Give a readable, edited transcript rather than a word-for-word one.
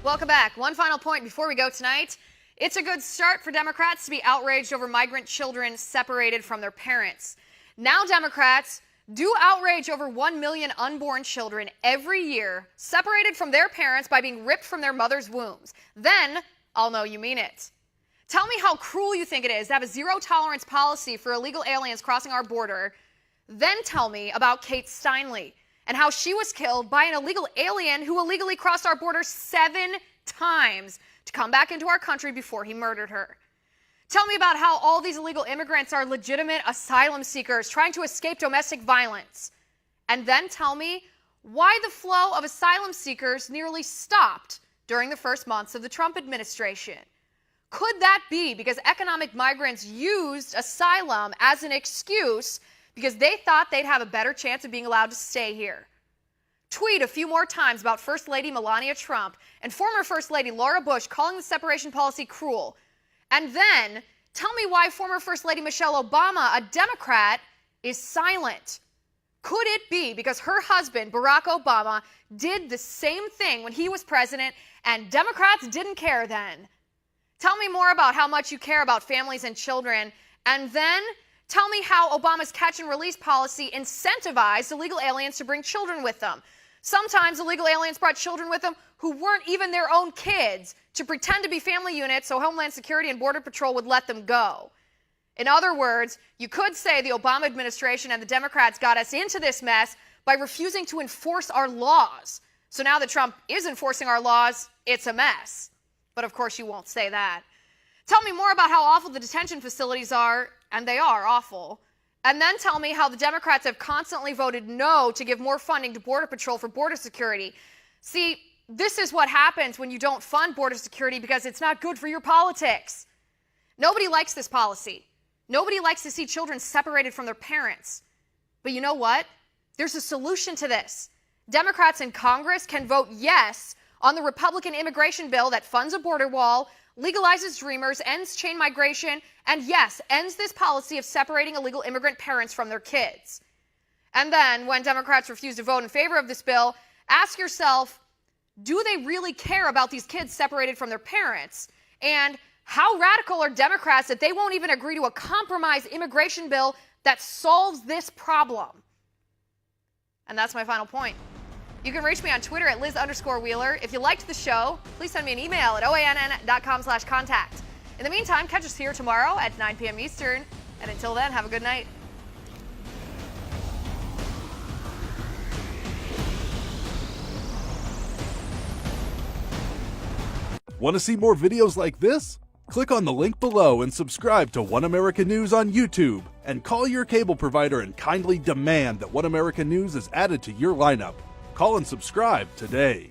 Welcome back. One final point before we go tonight. It's a good start for Democrats to be outraged over migrant children separated from their parents. Now Democrats do outrage over 1 million unborn children every year separated from their parents by being ripped from their mother's wombs. Then I'll know you mean it. Tell me how cruel you think it is to have a zero-tolerance policy for illegal aliens crossing our border. Then tell me about Kate Steinle and how she was killed by an illegal alien who illegally crossed our border 7 times to come back into our country before he murdered her. Tell me about how all these illegal immigrants are legitimate asylum seekers trying to escape domestic violence. And then tell me why the flow of asylum seekers nearly stopped during the first months of the Trump administration. Could that be because economic migrants used asylum as an excuse because they thought they'd have a better chance of being allowed to stay here? Tweet a few more times about First Lady Melania Trump and former First Lady Laura Bush calling the separation policy cruel. And then tell me why former First Lady Michelle Obama, a Democrat, is silent. Could it be because her husband, Barack Obama, did the same thing when he was president and Democrats didn't care then? Tell me more about how much you care about families and children, and then tell me how Obama's catch and release policy incentivized illegal aliens to bring children with them. Sometimes illegal aliens brought children with them who weren't even their own kids to pretend to be family units so Homeland Security and Border Patrol would let them go. In other words, you could say the Obama administration and the Democrats got us into this mess by refusing to enforce our laws. So now that Trump is enforcing our laws, it's a mess. But of course you won't say that. Tell me more about how awful the detention facilities are, and they are awful. And then tell me how the Democrats have constantly voted no to give more funding to Border Patrol for border security. See, this is what happens when you don't fund border security because it's not good for your politics. Nobody likes this policy. Nobody likes to see children separated from their parents. But you know what? There's a solution to this. Democrats in Congress can vote yes on the Republican immigration bill that funds a border wall, legalizes dreamers, ends chain migration, and yes, ends this policy of separating illegal immigrant parents from their kids. And then, when Democrats refuse to vote in favor of this bill, ask yourself, do they really care about these kids separated from their parents? And how radical are Democrats that they won't even agree to a compromise immigration bill that solves this problem? And that's my final point. You can reach me on Twitter at Liz_Wheeler. If you liked the show, please send me an email at oann.com/contact. In the meantime, catch us here tomorrow at 9 p.m. Eastern. And until then, have a good night. Want to see more videos like this? Click on the link below and subscribe to One America News on YouTube. And call your cable provider and kindly demand that One America News is added to your lineup. Call and subscribe today.